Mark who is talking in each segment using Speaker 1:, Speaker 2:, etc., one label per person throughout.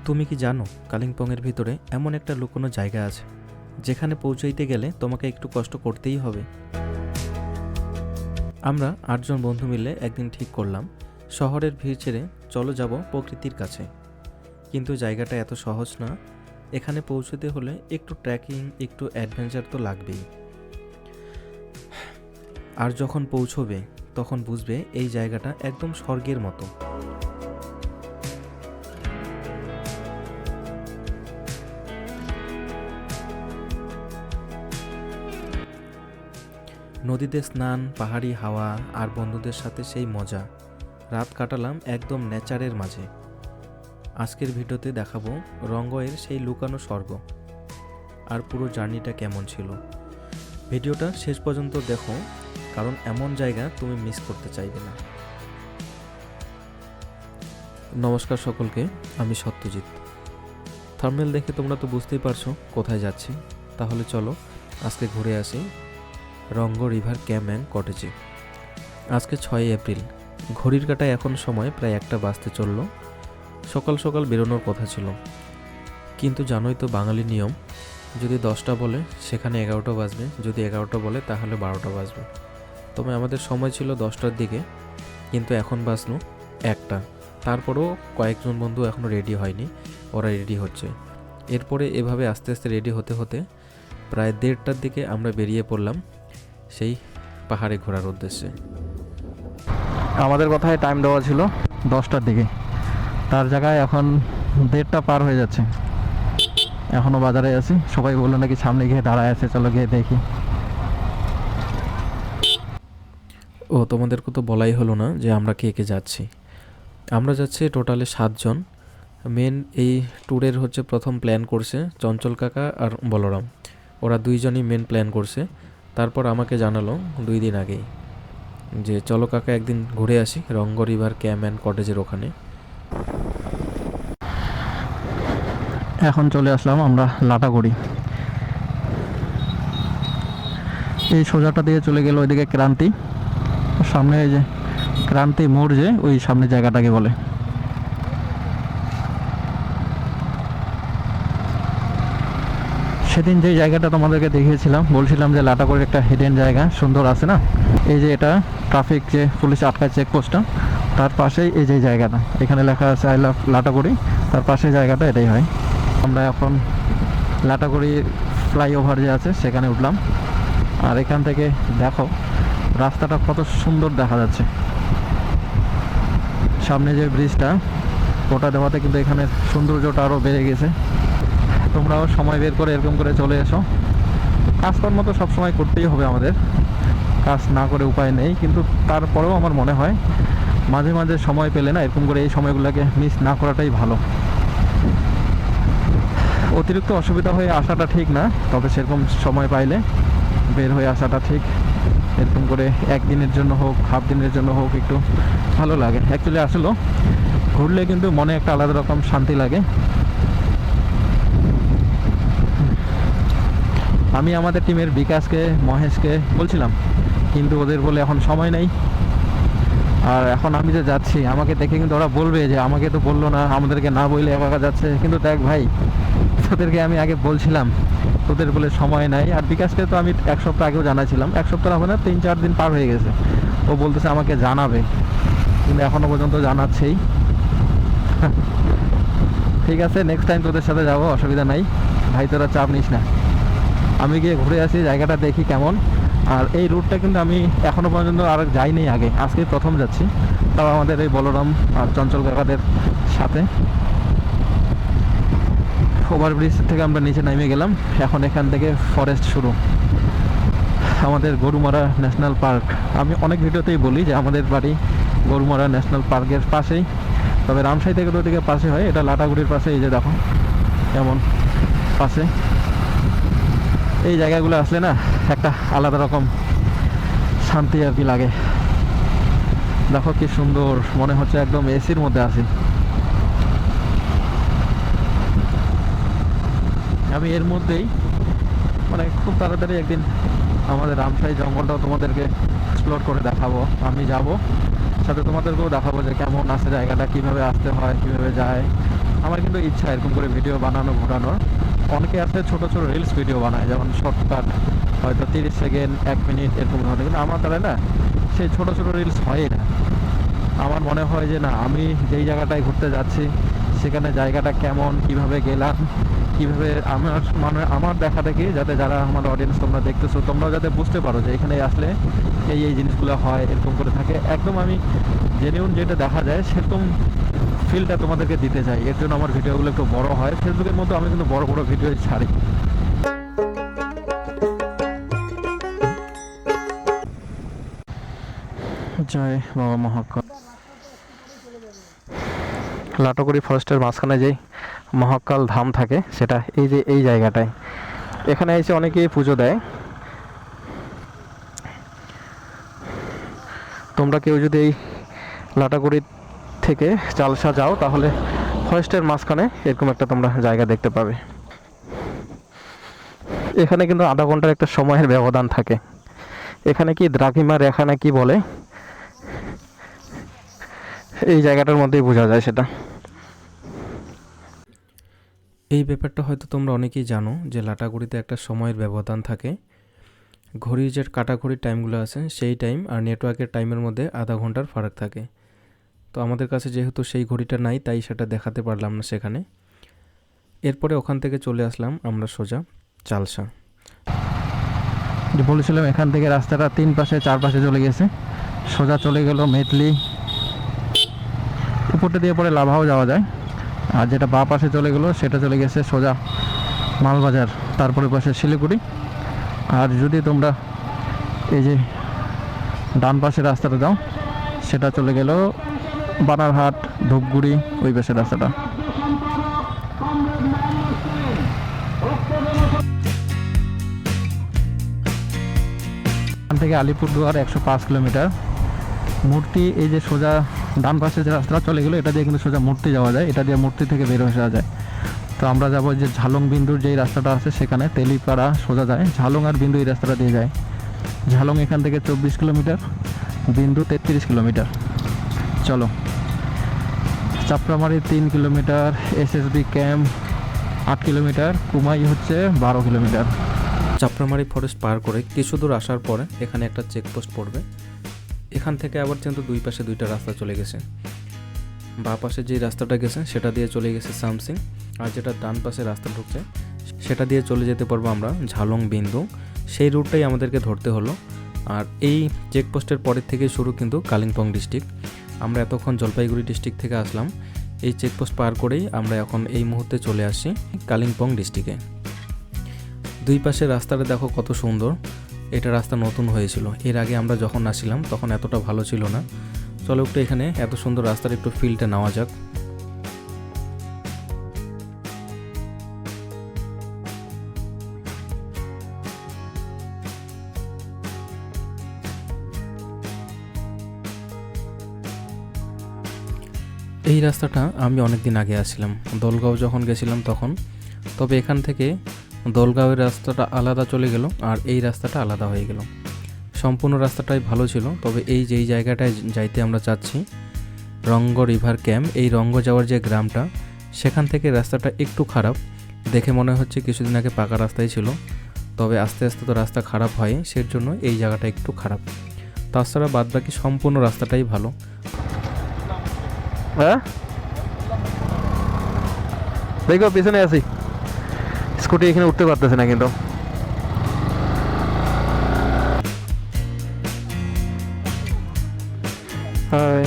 Speaker 1: তুমি কি জানো কালিম্পংয়ের ভিতরে এমন একটা লুকোনো জায়গা আছে যেখানে পৌঁছাইতে গেলে তোমাকে একটু কষ্ট করতেই হবে। আমরা 8জন বন্ধু মিলে একদিন ঠিক করলাম শহরের ভিড় ছেড়ে চলো যাব প্রকৃতির কাছে। কিন্তু জায়গাটা এত সহজ না। এখানে পৌঁছতে হলে একটু ট্রেকিং, একটু অ্যাডভেঞ্চার তো লাগবেই। আর যখন পৌঁছবে তখন বুঝবে এই জায়গাটা একদম স্বর্গের মতো। নদীতে স্নান, পাহাড়ি হাওয়া আর বন্ধুদের সাথে সেই মজা। রাত কাটালাম একদম নেচারের মাঝে। আজকের ভিডিওতে দেখাবো রংগয়ের সেই লুকানো স্বর্গ আর পুরো জার্নিটা কেমন ছিল। ভিডিওটা শেষ পর্যন্ত দেখো, কারণ এমন জায়গা তুমি মিস করতে চাইবে না। নমস্কার সকলকে, আমি সত্যজিৎ। থাম্বনেল দেখে তোমরা তো বুঝতেই পারছো কোথায় যাচ্ছি। তাহলে চলো আজকে ঘুরে আসি রংগ রিভার ক্যাম্প অ্যান্ড কটেজে। আজকে 6 এপ্রিল, ঘড়ির কাঁটায় এখন সময় প্রায় 1টা বাজতে চলল। সকাল সকাল বেরোনোর কথা ছিল, কিন্তু জানোই তো বাঙালি নিয়ম, যদি 10টা বলে সেখানে 11টা বাজবে, যদি 11টা বলে তাহলে 12টা বাজবে। তবে আমাদের সময় ছিল 10টার দিকে, কিন্তু এখন বাজলো 1টা। তারপরেও কয়েকজন বন্ধু এখনও রেডি হয়নি, ওরা রেডি হচ্ছে। এরপরে এভাবে আস্তে আস্তে রেডি হতে হতে প্রায় 1:30টার দিকে আমরা বেরিয়ে পড়লাম সেই পাহাড়ে ঘোরার উদ্দেশ্যে।
Speaker 2: আমাদের কথায় টাইম দেওয়া ছিল 10টার দিকে, তার জায়গায় এখন 1:30টা পার হয়ে যাচ্ছে। এখনও বাজারে আছি। সবাই বললো নাকি সামনে গিয়ে দাঁড়ায় আছে, চলো গিয়ে দেখি।
Speaker 1: ও, তোমাদেরকে তো বলাই হলো না যে আমরা কে কে যাচ্ছি। আমরা যাচ্ছি টোটালে 7 জন। মেন এই ট্যুরের প্রথম প্ল্যান করছে চঞ্চল কাকা আর বলরাম। ওরা 2জনই মেন প্ল্যান করছে। তারপর আমাকে জানালো 2 দিন আগেই যে চলো কাকা একদিন ঘুরে আসি রংগ রিভার ক্যাম্প অ্যান্ড কটেজের ওখানে।
Speaker 2: এখন চলে আসলাম আমরা লাটাগুড়ি। এই সোজাটা দিয়ে চলে গেল ওইদিকে ক্রান্তি, সামনে এই যে ক্রান্তি মোড়, যে ওই সামনে জায়গাটাকে বলে। সেদিন যে জায়গাটা তোমাদেরকে দেখিয়েছিলাম, বলছিলাম যে লাটাগুড়ির একটা হিডেন জায়গা সুন্দর আছে না, এই যে এটা ট্রাফিক যে পুলিশ আটকায় চেকপোস্টটা, তার পাশেই এই যে জায়গাটা, এখানে লেখা আছে আই লাভ লাটাগুড়ি, তার পাশে জায়গাটা এটাই হয়। আমরা এখন লাটাগুড়ি ফ্লাইওভার যে আছে সেখানে উঠলাম। আর এখান থেকে দেখো রাস্তাটা কত সুন্দর দেখা যাচ্ছে। সামনে যে ব্রিজটা, ওটা দেওয়াতে কিন্তু এখানে সৌন্দর্যটা আরও বেড়ে গেছে। তোমরাও সময় বের করে এরকম করে চলে এসো। কাজকর্ম তো সবসময় করতেই হবে আমাদের, কাজ না করে উপায় নেই, কিন্তু তারপরেও আমার মনে হয় মাঝে মাঝে সময় পেলে না এরকম করে এই সময়গুলোকে মিস না করাটাই ভালো। অতিরিক্ত অসুবিধা হয়ে আসাটা ঠিক না, তবে সেরকম সময় পাইলে বের হয়ে আসাটা ঠিক। এরকম করে একদিনের জন্য হোক, হাফ দিনের জন্য হোক, একটু ভালো লাগে। অ্যাকচুয়ালি আসলে ঘুরলে কিন্তু মনে একটা আলাদা রকম শান্তি লাগে। আমি আমাদের টিমের বিকাশকে, মহেশকে বলছিলাম, কিন্তু ওদের বলে এখন সময় নেই। আর এখন আমি যে যাচ্ছি, আমাকে দেখে কিন্তু ওরা বলবে যে আমাকে তো বললো না, আমাদেরকে না বললে একা যাচ্ছে। কিন্তু দেখ ভাই, তোদেরকে আমি আগে বলছিলাম, তোদের বলে সময় নাই। আর বিকাশকে তো আমি 1 সপ্তাহ আগেও জানাছিলাম, 1 সপ্তাহ হবে না, 3-4 দিন পার হয়ে গেছে। ও বলতেছে আমাকে জানাবে, কিন্তু এখনও পর্যন্ত জানাচ্ছেই। ঠিক আছে, নেক্সট টাইম তোদের সাথে যাবো, অসুবিধা নাই ভাই, তোরা চাপ নিস না। আমি গিয়ে ঘুরে আসি, জায়গাটা দেখি কেমন। আর এই রুটটা কিন্তু আমি এখনও পর্যন্ত আর যাইনি আগে, আজকে প্রথম যাচ্ছি, তাও আমাদের এই বলরাম আর চঞ্চল কাকাদের সাথে। ওভারব্রিজ থেকে আমরা নিচে নেমে গেলাম। এখন এখান থেকে ফরেস্ট শুরু, আমাদের গরুমারা ন্যাশনাল পার্ক। আমি অনেক ভিডিওতেই বলি যে আমাদের বাড়ি গরুমারা ন্যাশনাল পার্কের পাশেই, তবে রামসাই থেকে তো ওদিকে পাশে হয়, এটা লাটাগুড়ির পাশে। এই যে দেখো কেমন পাশে। এই জায়গাগুলো আসলে না একটা আলাদা রকম শান্তি আর কি লাগে। দেখো কি সুন্দর, মনে হচ্ছে একদম এসির মধ্যে আছি। আমি এর মধ্যেই মানে খুব তাড়াতাড়ি একদিন আমাদের রামসাই জঙ্গলটাও তোমাদেরকে এক্সপ্লোর করে দেখাবো। আমি যাব সাথে, তোমাদেরকেও দেখাবো যে কেমন আছে জায়গাটা, কীভাবে আসতে হয়, কীভাবে যায়। আমার কিন্তু ইচ্ছা এরকম করে ভিডিও বানানো ঘোরানোর। অনেকে আছে ছোট ছোট রিলস ভিডিও বানায়, যেমন শর্টকাট হয়তো 30 সেকেন্ড 1 মিনিট এরকম ধরনের, কিন্তু আমার দ্বারা না সেই ছোট ছোট রিলস হয় না। আমার মনে হয় যে না, আমি যেই জায়গাটায় ঘুরতে যাচ্ছি সেখানে জায়গাটা কেমন, কিভাবে গেলাম, কিভাবে আমার দেখা দেখি, যাতে যারা আমার অডিয়েন্স তোমরা দেখতেছো তোমরাও যাতে বুঝতে পারো যে এখানে আসলে এই জিনিসগুলো হয়, এরকম করে থাকে। একদম আমি জেনিউন যেটা দেখা যায় সেরকম ফিলটা তোমাদেরকে দিতে চাই। এর জন্য আমার ভিডিওগুলো একটু বড় হয়। ফেসবুকের মধ্যে আমি কিন্তু বড় বড় ভিডিও ছাড়ি। জয় বাবা মহাকাল। লাটাগুড়ি ফরেস্টের মাঝখানে যেই মহাকাল ধাম থাকে সেটা এই যে এই জায়গাটায়। এখানে এসে অনেকেই পুজো দেয়। তোমরা কেউ যদি এই লাটাগুড়ি থেকে চালসা যাও তাহলে ফরেস্টের মাঝখানে এরকম একটা তোমরা জায়গা দেখতে পাবে। এখানে কিন্তু আধা ঘন্টার একটা সময়ের ব্যবধান থাকে। এখানে কি দ্রাঘিমা রেখা না কি বলে, এই জায়গাটার মধ্যেই বোঝা যায় সেটা।
Speaker 1: এই ব্যাপারটা হয়তো তোমরা অনেকেই জানো যে লাটাগুড়িতে একটা সময়ের ব্যবধান থাকে। ঘড়ির যে কাটাঘড়ির টাইমগুলো আছে সেই টাইম আর নেটওয়ার্কের টাইমের মধ্যে আধা ঘন্টার ফারাক থাকে। তো আমাদের কাছে যেহেতু সেই ঘড়িটা নাই তাই সেটা দেখাতে পারলাম না সেখানে। এরপরে ওখান থেকে চলে আসলাম আমরা সোজা চালসা।
Speaker 2: যে বলেছিলাম এখান থেকে রাস্তাটা 3 পাশে 4 পাশে চলে গেছে, সোজা চলে গেল মেটলি, উপরটা দিয়ে পরে লাভাও যাওয়া যায়। আর যেটা বাঁ পাশে চলে গেলো সেটা চলে গেছে সোজা মালবাজার, তারপরে পাশে শিলিগুড়ি। আর যদি তোমরা এই যে ডান পাশে রাস্তাটা দাও সেটা চলে গেল বানারহাট, ধূপগুড়ি, ওই পাশের রাস্তাটা। এখান থেকে আলিপুরদুয়ার 105 কিলোমিটার। মূর্তি এই যে সোজা ডান পাশে যে রাস্তাটা চলে গেলো এটা দিয়ে কিন্তু সোজা মূর্তি যাওয়া যায়, এটা দিয়ে মূর্তি থেকে বের হয়ে যাওয়া যায়। তো আমরা যাবো যে ঝালং বিন্দুর যেই রাস্তাটা আছে সেখানে, তেলিপাড়া সোজা যায়, ঝালং আর বিন্দু এই রাস্তাটা দিয়ে যায়। ঝালং এখান থেকে 24 কিলোমিটার, বিন্দু 33 কিলোমিটার। চলো, Chapramari 3 kilometre, SSB camp 8 kilometre, Kumai হচ্ছে 12 কিলোমিটার।
Speaker 1: চাপড়ামারি ফরেস্ট পার করে কিছু দূর আসার পরে এখানে একটা চেকপোস্ট পড়বে। এখান থেকে আবার কিন্তু দুই পাশে দুইটা রাস্তা চলে গেছে। বাঁ পাশে যে রাস্তাটা গেছে সেটা দিয়ে চলে গেছে সামসিং, আর যেটা ডান পাশে রাস্তা ঢুকছে সেটা দিয়ে চলে যেতে পারবো আমরা ঝালং বিন্দু। সেই রুটটাই আমাদেরকে ধরতে হলো। আর এই চেকপোস্টের পরের থেকে শুরু কিন্তু কালিম্পং ডিস্ট্রিক্ট। আমরা এতক্ষণ জলপাইগুড়ি ডিস্ট্রিক্ট থেকে আসলাম, এই চেকপোস্ট পার করেই আমরা এখন এই মুহূর্তে চলে আসছি কালিম্পং ডিস্ট্রিক্টে। দুই পাশের রাস্তাটা দেখো কত সুন্দর। এটা রাস্তা নতুন হয়েছিল, এর আগে আমরা যখন আসছিলাম তখন এতটা ভালো ছিল না। চলো একটু এখানে এত সুন্দর রাস্তার একটু ফিলটা নেওয়া যাক। এই রাস্তাটা আমি অনেক দিন আগে আসছিলাম, দোলগাঁও যখন গেছিলাম তখন। তবে এখান থেকে দোলগাঁওয়ের রাস্তাটা আলাদা চলে গেল আর এই রাস্তাটা আলাদা হয়ে গেল। সম্পূর্ণ রাস্তাটাই ভালো ছিল, তবে এই যেই জায়গাটায় যাইতে আমরা চাচ্ছি রঙ্গ রিভার ক্যাম্প, এই রঙ্গ যাওয়ার যে গ্রামটা সেখান থেকে রাস্তাটা একটু খারাপ। দেখে মনে হচ্ছে কিছুদিন আগে পাকা রাস্তাই ছিল, তবে আস্তে আস্তে তো রাস্তা খারাপ হয়, সের জন্য এই জায়গাটা একটু খারাপ। তাছাড়া বাদবাকি সম্পূর্ণ রাস্তাটাই ভালো।
Speaker 2: হ্যাঁ দেখো পিছনে আছি, স্কুটি এখানে উঠতে পারতেছে না কিন্তু। হাই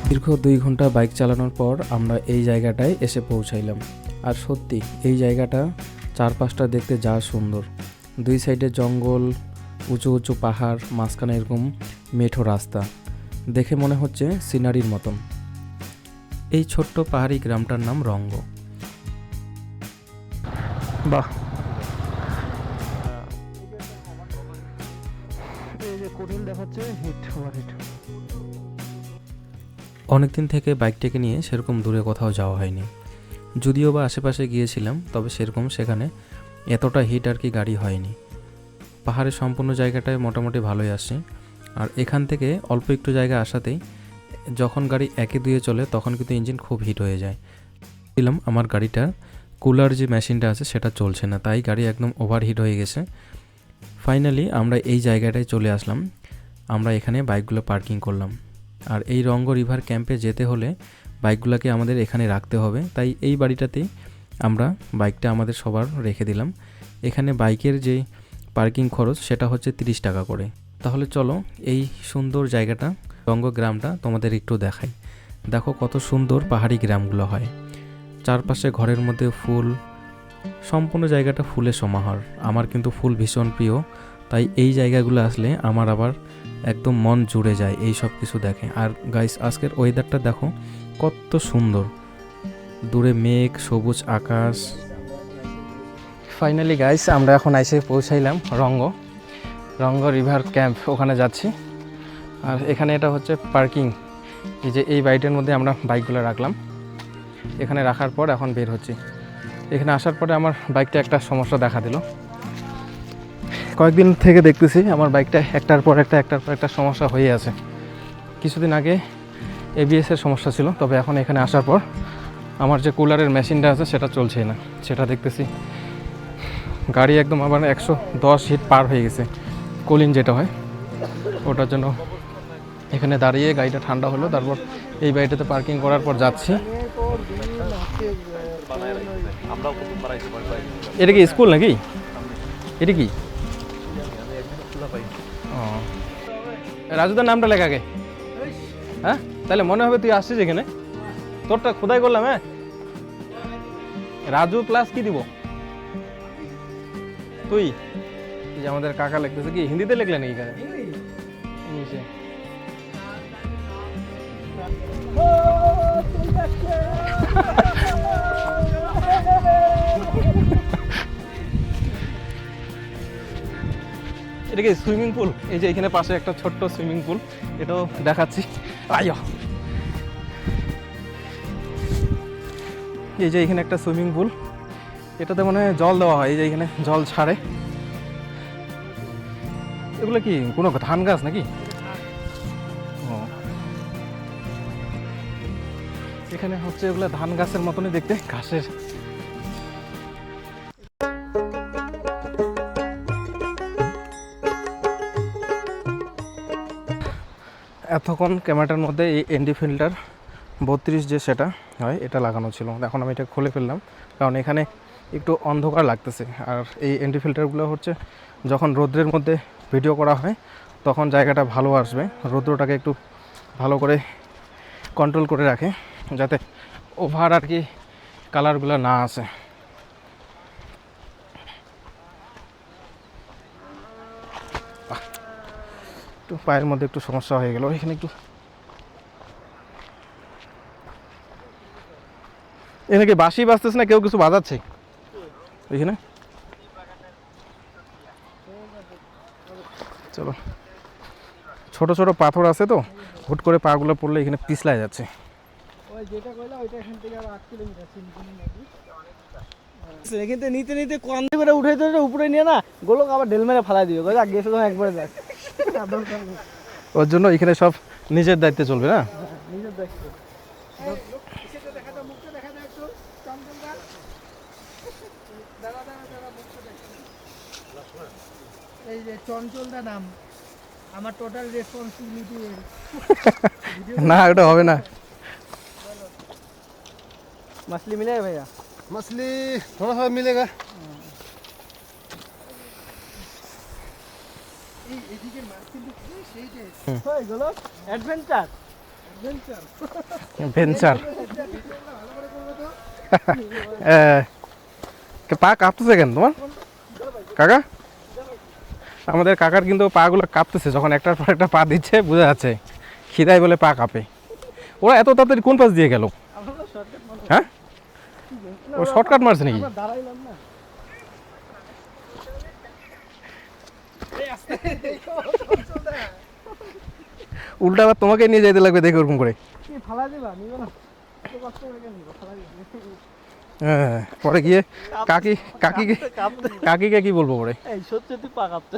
Speaker 1: দীর্ঘ 2 ঘন্টা বাইক চালানোর পর আমরা এই জায়গাটায় এসে পৌঁছাইলাম। আর সত্যি এই জায়গাটা চারপাশটা দেখতে যা সুন্দর, দুই সাইডে জঙ্গল, উঁচু উঁচু পাহাড়, মাঝখানে এরকম মেঠো রাস্তা, দেখে মনে হচ্ছে সিনারির মতন। এই ছোট্ট পাহাড়ি গ্রামটার নাম রঙ্গ।
Speaker 2: বাহ, এই যে কঠিন দেখাচ্ছে হিট ওভারহিট।
Speaker 1: অনেকদিন থেকে বাইকটাকে নিয়ে সেরকম দূরে কোথাও যাওয়া হয়নি, যদিও বা আশেপাশে গিয়েছিলাম, তবে সেরকম সেখানে এতটা হিট আর কি গাড়ি হয়নি। পাহাড়ের সম্পূর্ণ জায়গাটায় মোটামুটি ভালোই আসে, আর এখান থেকে অল্প একটু জায়গা আসাতেই যখন গাড়ি একে দুয়ে চলে তখন কিন্তু ইঞ্জিন খুব হিট হয়ে যায়। দিলাম আমার গাড়িটার কুলার যে মেশিনটা আছে সেটা চলছে না, তাই গাড়ি একদম ওভারহিট হয়ে গেছে। ফাইনালি আমরা এই জায়গাটায় চলে আসলাম, আমরা এখানে বাইকগুলো পার্কিং করলাম। আর এই রঙ্গ রিভার ক্যাম্পে যেতে হলে বাইকগুলোকে আমাদের এখানে রাখতে হবে, তাই এই বাড়িটাতেই আমরা বাইকটা আমাদের সবার রেখে দিলাম। এখানে বাইকের যে পার্কিং খরচ সেটা হচ্ছে 30 টাকা করে। তাহলে চলো এই সুন্দর জায়গাটা, রঙ্গ গ্রামটা তোমাদের একটু দেখাই। দেখো কত সুন্দর পাহাড়ি গ্রামগুলো হয়, চারপাশে ঘরের মধ্যে ফুল, সম্পূর্ণ জায়গাটা ফুলের সমাহার। আমার কিন্তু ফুল ভীষণ প্রিয়, তাই এই জায়গাগুলো আসলে আমার আবার একদম মন জুড়ে যায় এই সব কিছু দেখে। আর গাইস, আজকের ওয়েদারটা দেখো কত সুন্দর, দূরে মেঘ, সবুজ আকাশ। ফাইনালি গাইস, আমরা এখন এসে পৌঁছাইলাম রঙ্গ রিভার ক্যাম্প, ওখানে যাচ্ছি। আর এখানে এটা হচ্ছে পার্কিং, এই যে এই বাড়িটার মধ্যে আমরা বাইকগুলো রাখলাম। এখানে রাখার পর এখন বের হচ্ছি। এখানে আসার পরে আমার বাইকটা একটা সমস্যা দেখা দিল। কয়েকদিন থেকে দেখতেছি আমার বাইকটা একটার পর একটা সমস্যা হয়ে আছে। কিছুদিন আগে এবিএসের সমস্যা ছিল, তবে এখন এখানে আসার পর আমার যে কুলারের মেশিনটা আছে সেটা চলছেই না। সেটা দেখতেছি গাড়ি একদম আবার 110 হিট পার হয়ে গেছে, কুলিং যেটা হয় ওটার জন্য। এখানে দাঁড়িয়ে গাড়িটা ঠান্ডা হলো, তারপর এই বাড়িটাতে পার্কিং করার পর যাচ্ছি। এটা কি স্কুল নাকি? এটা কি রাজুদার নামটা লেখা আগে? হ্যাঁ, তাহলে মনে হবে তুই আসছিস এখানে। তোরটা খোদাই করলাম। হ্যাঁ, রাজু প্লাস কি দিব তুই? যে আমাদের কাকা লিখতেছে কি হিন্দিতে লিখলে নাকি এখানে? ইংলিশে। এটা কি সুইমিং পুল? এই যে এখানে পাশে একটা ছোট্ট সুইমিং পুল, এটাও দেখাচ্ছি। আইয়ো, এই যে এখানে একটা সুইমিং পুল, এটাতে মনে হয় জল দেওয়া হয়। এই যে এখানে জল ছাড়ে। এগুলো কি কোনো ধান গাছ নাকি? ও, এখানে হচ্ছে এগুলো ধান গাছের মতনই দেখতে, ঘাসের। এতক্ষণ ক্যামেরাটার মধ্যে এই এনডি ফিল্টার 32 যে সেটা হয় এটা লাগানো ছিল, এখন আমি এটা খুলে ফেললাম, কারণ এখানে একটু অন্ধকার লাগতেছে। আর এই এনডি ফিল্টারগুলো হচ্ছে যখন রৌদ্রের মধ্যে ভিডিও করা হয় তখন জায়গাটা ভালো আসবে, রৌদ্রটাকে একটু ভালো করে কন্ট্রোল করে রাখে, যাতে ওভার আর কি কালারগুলো না আসে। একটু পায়ের মধ্যে একটু সমস্যা হয়ে গেল এখানে একটু। এখানে কি বাঁশি বাজতেছে না কেউ কিছু বাজাচ্ছে এখানে? চলো, ছোট ছোট পাথর আছে তো, হুট করে পাগুলো পড়লে এখানে পিছলায় যাচ্ছে।
Speaker 3: এখানে নিতে নিতে কান্দে করে উঠে তো উপরে নিয়ে না গোলক আবার ঢেল মেরে ফালাই দিবে, গেছে তো একবারে যাক।
Speaker 2: ওর জন্য এখানে সব নিজের দায়িত্বে চলবে না।
Speaker 3: নিজের দেখতে এই যে চঞ্চলদা নাম আমার টোটাল রেসপন্সিবিলিটি।
Speaker 2: না, ওটা হবে না।
Speaker 3: मछली मिलेगा भैया?
Speaker 4: मछली थोड़ा सा मिलेगा।
Speaker 3: Adventure
Speaker 2: venture. পা কাঁপতেছে কেন তোমার কাকা? আমাদের কাকার কিন্তু পাগুলো কাঁপতেছে, যখন একটার পর একটা পা দিচ্ছে বোঝা যাচ্ছে খিদায় বলে পা কাঁপে। ওরা এত তাড়াতাড়ি কোন পাশ দিয়ে গেল? হ্যাঁ, ও শর্টকাট মারছে নাকি? উল্টা আবার তোমাকে নিয়ে যেতে লাগবে দেখে ওরকম করে।
Speaker 3: কি ফালা দিবা নিবে না এত কষ্ট করে কেন নিবা ফালা দিবা
Speaker 2: হ্যাঁ, পরে গিয়ে কাকিকে কাকিকে কি বলবো পরে?
Speaker 3: এই সত্যি তুই পা কাঁপতে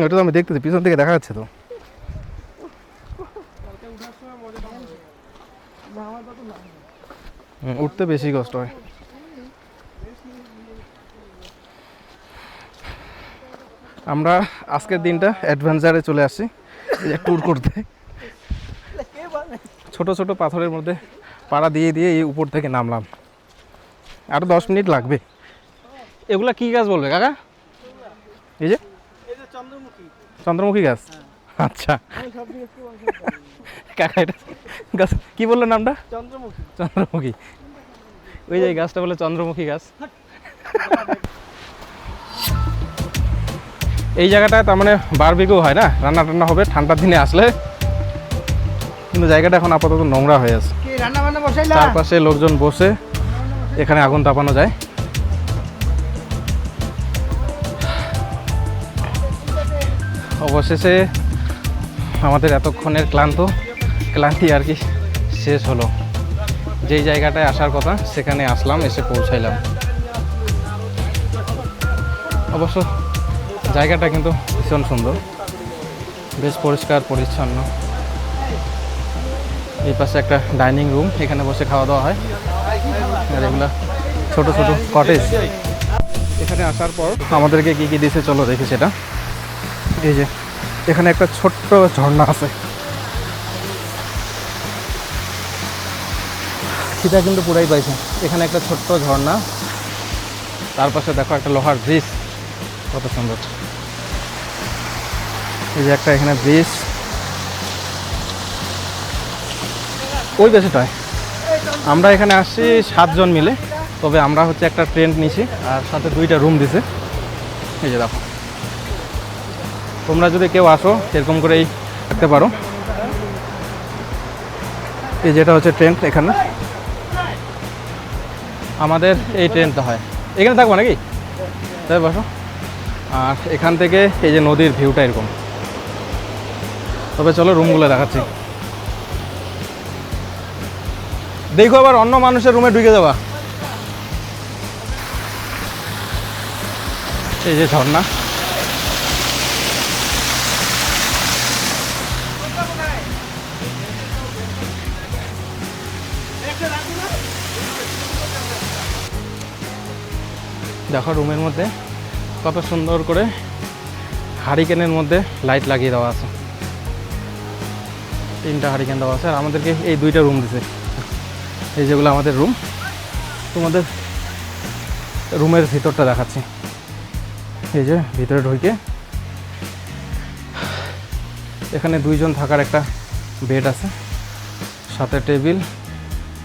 Speaker 2: ওটা তো আমি দেখতেছি, পিছন থেকে দেখা যাচ্ছে তো। উঠতে বেশি কষ্ট হয়। আমরা আজকের দিনটা অ্যাডভেঞ্চারে চলে আসছি ট্যুর করতে। ছোট ছোট পাথরের মধ্যে পাড়া দিয়ে দিয়ে এই উপর থেকে নামলাম। আরো 10 মিনিট লাগবে। এগুলা কি গাছ বলবে কাকা? এই যে
Speaker 3: চন্দ্রমুখী
Speaker 2: চন্দ্রমুখী গাছ। আচ্ছা কাকা, এটা গাছ কি বললো নামটা?
Speaker 3: চন্দ্রমুখী
Speaker 2: চন্দ্রমুখী। ওই যে এই গাছটা বলে চন্দ্রমুখী গাছ। এই জায়গাটায় তার মানে বারবিকিউ হয় না, রান্না টান্না হবে ঠান্ডার দিনে আসলে। কিন্তু জায়গাটা এখন আপাতত নোংরা হয়ে আছে।
Speaker 3: কি রান্না বান্না বসাইলা?
Speaker 2: চারপাশে লোকজন বসে এখানে আগুন তাপানো যায়। অবশেষে আমাদের এতক্ষণের ক্লান্তি আর কি শেষ হলো। যেই জায়গাটায় আসার কথা সেখানে আসলাম, এসে পৌঁছাইলাম। অবশ্য জায়গাটা কিন্তু ভীষণ সুন্দর, বেশ পরিষ্কার পরিচ্ছন্ন। এই পাশে একটা ডাইনিং রুম, এখানে বসে খাওয়া দাওয়া হয়। আর এগুলো ছোট ছোট কটেজ। এখানে আসার পর আমাদেরকে কি কি দিয়েছে চলো দেখি সেটা। এই যে এখানে একটা ছোট্ট ঝর্ণা আছে, সেটা কিন্তু পুরাই পাইছে। এখানে একটা ছোট্ট ঝর্ণা, তার পাশে দেখো একটা লোহার ব্রিজ, কত সুন্দর। এই যে একটা এখানে ব্রিজ, ওই বেশিটায় আমরা এখানে আসছি 7 জন মিলে। তবে আমরা হচ্ছে একটা টেন্ট নিছি আর সাথে 2টা রুম দিছে। এই যে দেখো, তোমরা যদি কেউ আসো এরকম করেই থাকতে পারো। এই যেটা হচ্ছে টেন্ট, এখানে আমাদের এই ট্রেনটা হয়। এখানে থাকবো নাকি? তাই বসো। আর এখান থেকে এই যে নদীর ভিউটা এরকম। তবে চলো রুমগুলো দেখাচ্ছি। দেখো আবার অন্য মানুষের রুমে ঢুকে যাবা। এই যে ঝর্ণা, দেখো রুমের মধ্যে কত সুন্দর করে হারিকেনের মধ্যে লাইট লাগিয়ে দেওয়া আছে। 3টা হারিকেন দেওয়া আছে। আর আমাদেরকে এই 2টা রুম দিছে। এই যেগুলো আমাদের রুম, তোমাদের রুমের ভিতরটা দেখাচ্ছি। এই যে ভিতরে ঢুকে এখানে 2 জন থাকার একটা বেড আছে, সাথে টেবিল,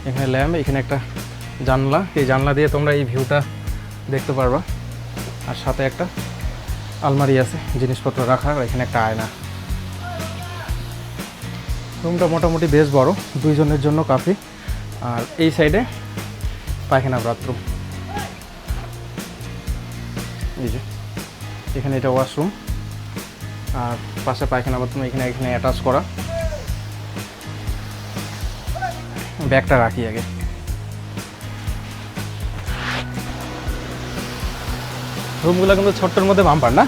Speaker 2: এখানে ল্যাম্প, এখানে একটা জানলা। এই জানলা দিয়ে তোমরা এই ভিউটা দেখতে পারবা। আর সাথে একটা আলমারি আছে জিনিসপত্র রাখার, এখানে একটা আয়না। রুমটা মোটামুটি বেশ বড়, 2 জনের জন্য কাফি। আর এই সাইডে পায়খানা বাথরুম। এই যে এখানে এটা ওয়াশরুম, আর পাশে পায়খানা বাথরুম এখানে অ্যাটাচ করা। ব্যাগটা রাখি আগে। রুমগুলো কিন্তু ছোট্টর মধ্যে বাম্পার না?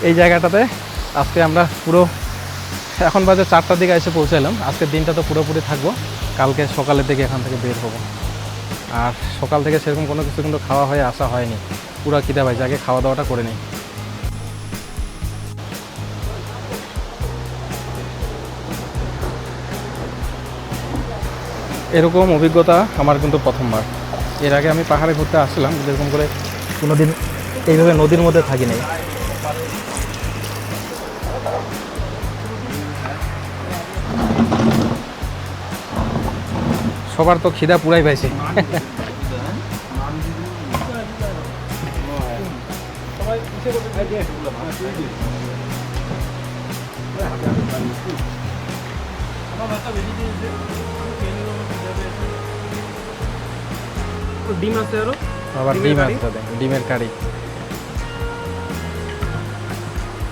Speaker 2: এই জায়গাটাতে আজকে আমরা পুরো, এখন বাজে 4টার দিকে এসে পৌঁছালাম। আজকের দিনটা তো পুরোপুরি থাকবো, কালকে সকালের দিকে এখান থেকে বের হবো। আর সকাল থেকে সেরকম কোনো কিছু কিন্তু খাওয়া হয়ে আসা হয়নি, পুরো খিদে পাইছে। আগে খাওয়া দাওয়াটা করে নিই। এরকম অভিজ্ঞতা আমার কিন্তু প্রথমবার। এর আগে আমি পাহাড়ে ঘুরতে আসছিলাম, যেরকম করে কোনোদিন এইভাবে নদীর মধ্যে থাকি নাই। সবার তো খিদা পুরাই পাইছে।
Speaker 3: ডিম আছে আরো,
Speaker 2: আবার ডিম আছে তাদের, ডিমের কারি।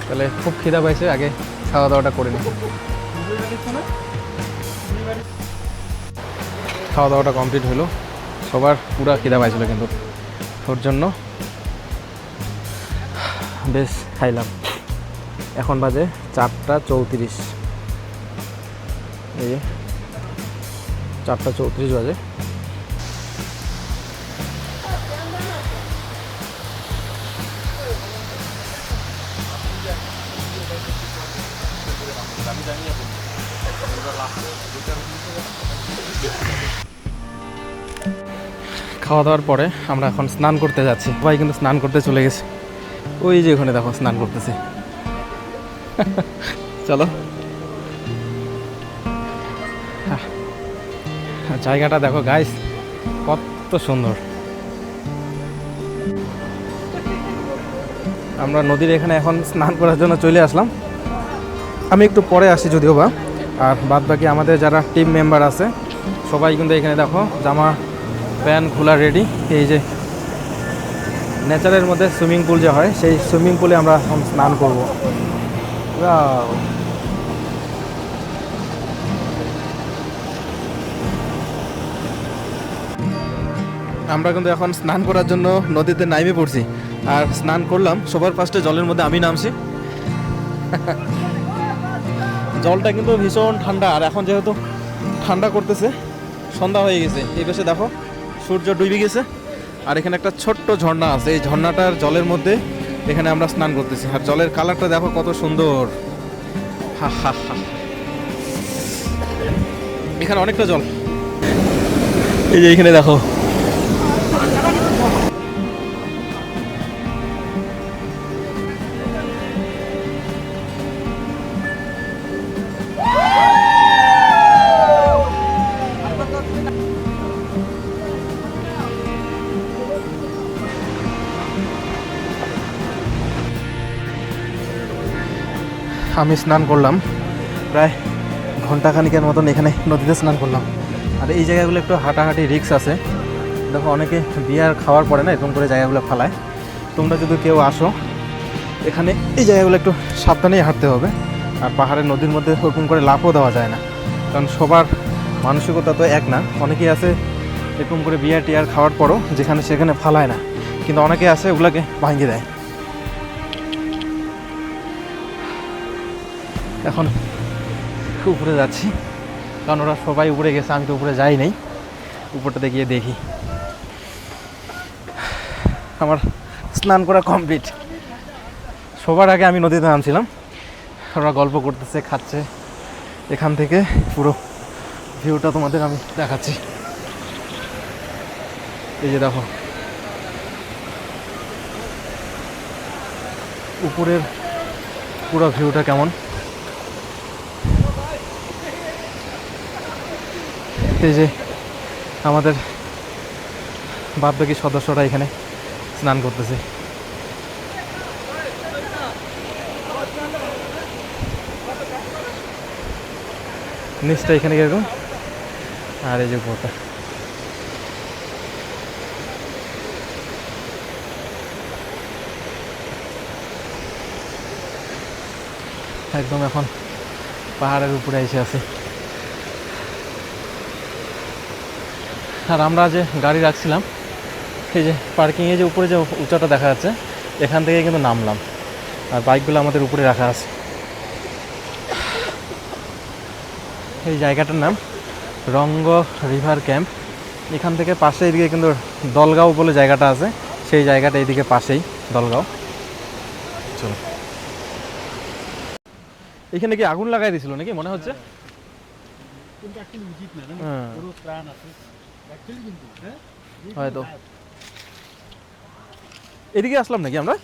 Speaker 2: তাহলে খুব খিদা পাইছে, আগে খাওয়া দাওয়াটা করে নিই। খাওয়া দাওয়াটা কমপ্লিট হলো, সবার পুরা খিদা পাইছিল কিন্তু, ওর জন্য বেশ খাইলাম। এখন বাজে 4:34, এই 4:34 বাজে। খাওয়া দাওয়ার পরে আমরা এখন স্নান করতে যাচ্ছি। সবাই কিন্তু স্নান করতে চলে গেছে, ওই যে ওখানে দেখো স্নান করতেছে। চলো, জায়গাটা দেখো গাইস, কত সুন্দর। আমরা নদীর এখানে এখন স্নান করার জন্য চলে আসলাম। আমি একটু পরে আসি যদিও বা, আর বাদ বাকি আমাদের যারা টিম মেম্বার আছে সবাই কিন্তু এখানে দেখো জামা প্যান্ট খোলা রেডি। এই যে নেচারের মধ্যে সুইমিং পুল যে হয়, সেই সুইমিং পুলে আমরা এখন স্নান করবো। আমরা কিন্তু এখন স্নান করার জন্য নদীতে নাইমে পড়ছি, আর স্নান করলাম। সবার ফার্স্টে জলের মধ্যে আমি নামছি। জলটা কিন্তু ভীষণ ঠান্ডা, আর এখন যেহেতু ঠান্ডা করতেছে, সন্ধ্যা হয়ে গেছে, এই পাশে দেখো সূর্য ডুবে গেছে, আর এখানে একটা ছোট্ট ঝর্ণা আছে। এই ঝর্ণাটার জলের মধ্যে এখানে আমরা স্নান করতেছি, আর জলের কালারটা দেখো কত সুন্দর। হা হা হা, এখানে অনেকটা জল। এই যে এখানে দেখো, আমি স্নান করলাম প্রায় ঘন্টাখানিকের মতন এখানে নদীতে স্নান করলাম। আর এই জায়গাগুলো একটু হাঁটাহাঁটি রিস্ক আছে, দেখো অনেকে বিয়ার খাওয়ার পরে না এরকম করে জায়গাগুলো ফালায়। তোমরা যদি কেউ আসো এখানে, এই জায়গাগুলো একটু সাবধানেই হাঁটতে হবে। আর পাহাড়ের নদীর মধ্যে ওরকম করে লাফও দেওয়া যায় না, কারণ সবার মানসিকতা তো এক না। অনেকেই আছে এরকম করে বিয়ার টিয়ার খাওয়ার পরও যেখানে সেখানে ফালায় না, কিন্তু অনেকে আছে ওগুলোকে ভাঙিয়ে দেয়। এখন উপরে যাচ্ছি, কারণ ওরা সবাই উপরে গেছে, আমি তো উপরে যাই নাই। উপরটাতে গিয়ে দেখি। আমার স্নান করা কমপ্লিট। সবার আগে আমি নদীতে নামছিলাম, ওরা গল্প করতেছে, খাচ্ছে। এখান থেকে পুরো ভিউটা তোমাদের আমি দেখাচ্ছি। এই যে দেখো উপরের পুরো ভিউটা কেমন। এই যে আমাদের বাদবাকি সদস্যরা এখানে স্নান করতেছে। নিচটা এখানে কিরকম, আর এই যে উপরটা। একদম এখন পাহাড়ের উপরে এসে আছি। আর আমরা যে গাড়ি রাখছিলাম, এই যে পার্কিংয়ে যে উপরে যে উঁচাটা দেখা যাচ্ছে, এখান থেকে কিন্তু নামলাম, আর বাইকগুলো আমাদের উপরে রাখা আছে। এই জায়গাটার নাম রঙ্গ রিভার ক্যাম্প। এখান থেকে পাশে এদিকে কিন্তু দলগাঁও বলে জায়গাটা আছে, সেই জায়গাটা এইদিকে পাশেই দলগাঁও। চলো, এখানে কি আগুন লাগাই দিছিল নাকি মনে হচ্ছে? হয়তো এদিকে আসলাম নাকি আমরা?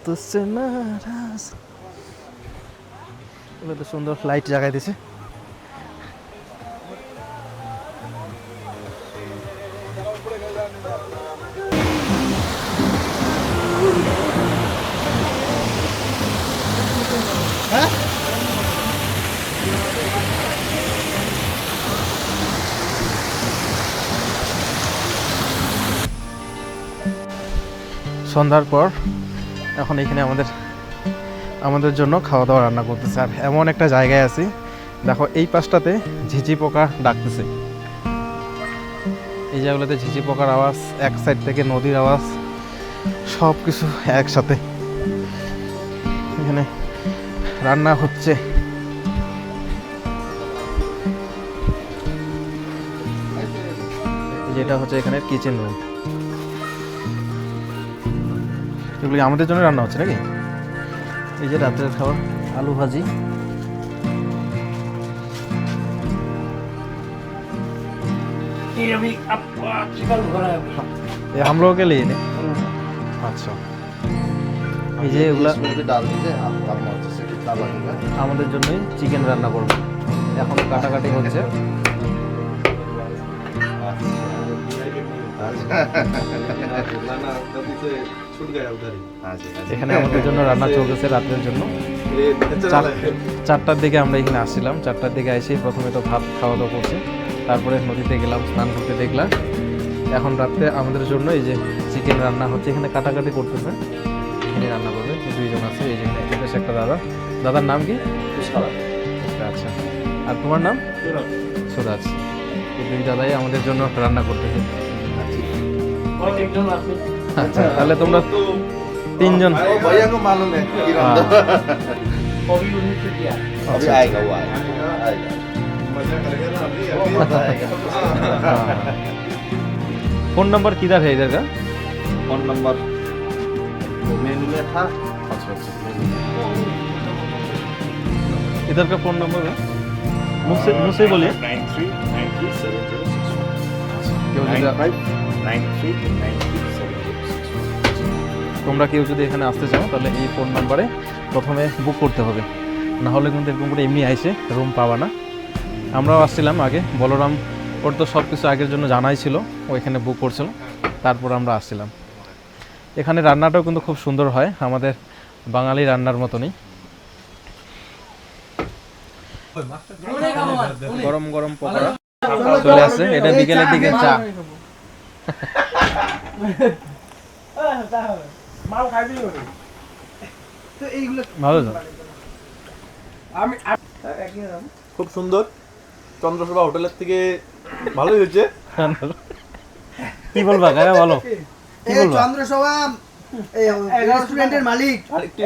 Speaker 2: তো সুন্দর লাইট জাগাই দিছে। সন্ধ্যার পর এখন এখানে আমাদের জন্য খাওয়া দাওয়া রান্না করতেছে। আর এমন একটা জায়গায় আছি, দেখো এই পাশটাতে ঝিঝি পোকা ডাকতেছে, এই জায়গাগুলোতে ঝিঝি পোকার আওয়াজ, এক সাইড থেকে নদীর আওয়াজ, সব কিছু একসাথে। এখানে রান্না হচ্ছে। যেটা হচ্ছে এখানে কিচেন রুম, এগুলি আমাদের জন্য রান্না হচ্ছে নাকি? এই যে রাতের খাবার, আলু ভাজি, ये हम लोगों के लिए नहीं। আচ্ছা, এই যে এগুলা
Speaker 4: इसमें भी डाल दीजिए आप मर्जी से कितना लगेगा।
Speaker 2: আমাদের জন্যই চিকেন রান্না করবো। এখন কাটাকাটি হচ্ছে। এখানে আমাদের জন্য রান্না চলতেছে রাতের জন্য। 4টার দিকে আমরা এখানে আসছিলাম, 4টার দিকে এসে প্রথমে তো ভাত খাওয়া দাওয়া করছি, তারপরে নদীতে গেলাম, স্নান করতে দেখলাম। এখন রাত্রে আমাদের জন্য এই যে চিকেন রান্না হচ্ছে, এখানে কাটাকাটি করতেছে, এখানে রান্না করবে। দুইজন আছে, এই যে এখানে একটা দাদার নাম কি? আচ্ছা, আর তোমার নাম? সুরাজ। এই দুই দাদাই আমাদের জন্য রান্না করতেছে। আচ্ছা, তাহলে তোমরা 3জন।
Speaker 4: भैया को मालूम है कि
Speaker 2: हाँ।
Speaker 4: अभी आएगा वो आएगा मजा करेगा ना अभी
Speaker 2: फोन नंबर किधर है इधर का?
Speaker 4: फोन नंबर मेनू में था।
Speaker 2: इधर का फोन नंबर है? मुझसे बोलिए।
Speaker 4: 93930706
Speaker 2: তোমরা কেউ যদি এখানে আসতে চাও তাহলে এই ফোন নাম্বারে প্রথমে বুক করতে হবে, না হলে কিন্তু এরকম করে এমনি আইসে রুম পাবা না। আমরাও আসছিলাম আগে, বলরাম ওর তো সব কিছু আগের জন্য জানাই ছিল, ও এখানে বুক করছিল, তারপর আমরা আসছিলাম। এখানে রান্নাটাও কিন্তু খুব সুন্দর হয়, আমাদের বাঙালি রান্নার মতনই। গরম গরম পকোড়া চলে আসছে, এটা বিকেলের দিকে চা। ভালো তো?
Speaker 5: খুব সুন্দর, চন্দ্রসভা হোটেলের থেকে ভালোই হয়েছে।
Speaker 2: কি বলবা কাকা, বলো কি বলবা?
Speaker 6: চন্দ্রসভা রেস্টুরেন্টের মালিক
Speaker 5: আরেকটু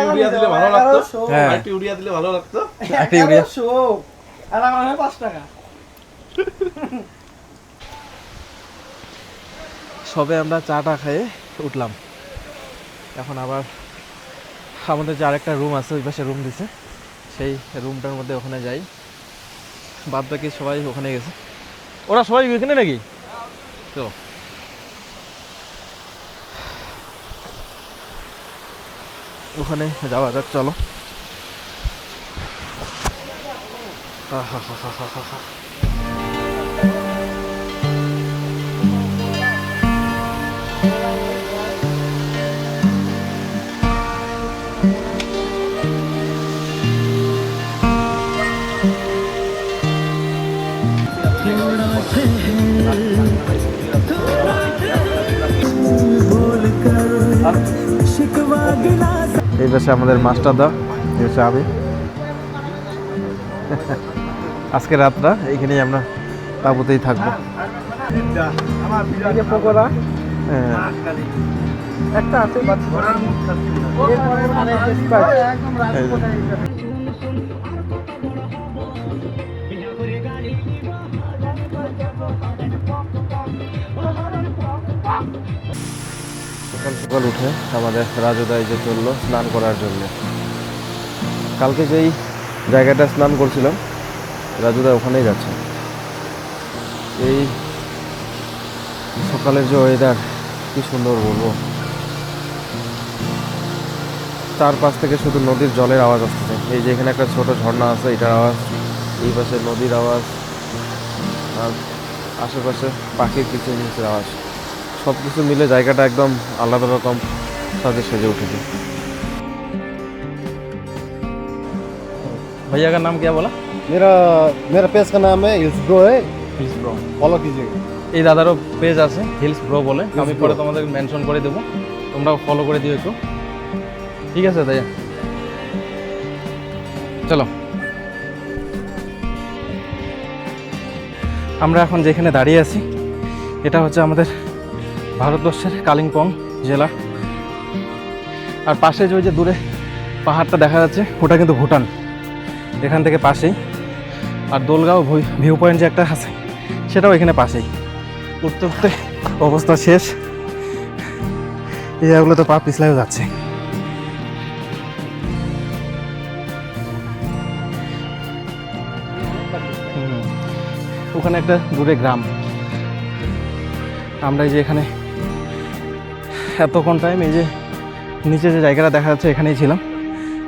Speaker 5: ইউরিয়া দিলে ভালো লাগতো,
Speaker 2: হ্যাঁ।
Speaker 5: আরেকটু ইউরিয়া দিলে ভালো লাগতো।
Speaker 2: একটা ইউরিয়া।
Speaker 3: 1100 আর আমার হয় 5 টাকা।
Speaker 2: সবে আমরা চাটা খেয়ে উঠলাম, এখন আবার আমাদের যে আরেকটা রুম আছে, ওই পাশে রুম দিছে, সেই রুমটার মধ্যে ওখানে যাই। বাদ বাকি সবাই ওখানে গেছে। ওরা সবাই ওইখানে নাকি? তো ওখানে যাওয়া যাক, চলো। এই পাশে আমাদের মাস্টার দা, এই হচ্ছে আমি। আজকে রাতটা এইখানেই আমরা তাঁবুতেই থাকবো।
Speaker 3: এই যে পকোড়া
Speaker 2: হ্যাঁ,
Speaker 3: একটা আছে, এরপরে মানে Sprite।
Speaker 2: এই যে। সকাল সকাল উঠে আমাদের রাজুদা এই যে চললো স্নান করার জন্য। কালকে যেই জায়গাটা স্নান করছিলাম, রাজুদা ওখানেই যাচ্ছে। এই সকালের যে ওয়েদার, কি সুন্দর বলবো, চারপাশ থেকে শুধু নদীর জলের আওয়াজ আসতেছে। এই যে এখানে একটা ছোট ঝর্ণা আছে, এটার আওয়াজ, এই পাশে নদীর আওয়াজ, আর আশেপাশে পাখির কিচিরমিচির আওয়াজ, সব কিছু মিলে জায়গাটা একদম আলাদা রকম সাজে সেজে উঠেছে। भैया का नाम क्या बोला?
Speaker 4: मेरा पेज का नाम है हिल्स ब्रो है,
Speaker 2: হিলস ব্রো।
Speaker 4: फॉलो कीजिएगा।
Speaker 2: এই দাদারও পেজ আছে হিলস ব্রো বলে, আমি পরে তোমাদের মেনশন করে দেবো, তোমরা তোমরাও ফলো করে দিও একটু। ঠিক আছে তাই, চলো। আমরা এখন যেখানে দাঁড়িয়ে আছি এটা হচ্ছে আমাদের ভারতবর্ষের কালিম্পং জেলা। আর পাশে যে ওই যে দূরে পাহাড়টা দেখা যাচ্ছে ওটা কিন্তু ভুটান, এখান থেকে পাশেই। আর দোলগাঁও ভিউ পয়েন্ট যে একটা আছে সেটাও এখানে পাশেই। উঠতে উঠতে অবস্থা শেষ, এই জায়গাগুলো তো পা পিছলাইও যাচ্ছে। ওখানে একটা দূরে গ্রাম। আমরা এই যে এখানে এতক্ষণ টাইম এই যে নিচে যে জায়গাটা দেখা যাচ্ছে এখানেই ছিলাম,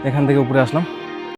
Speaker 2: এখান থেকে উপরে আসলাম।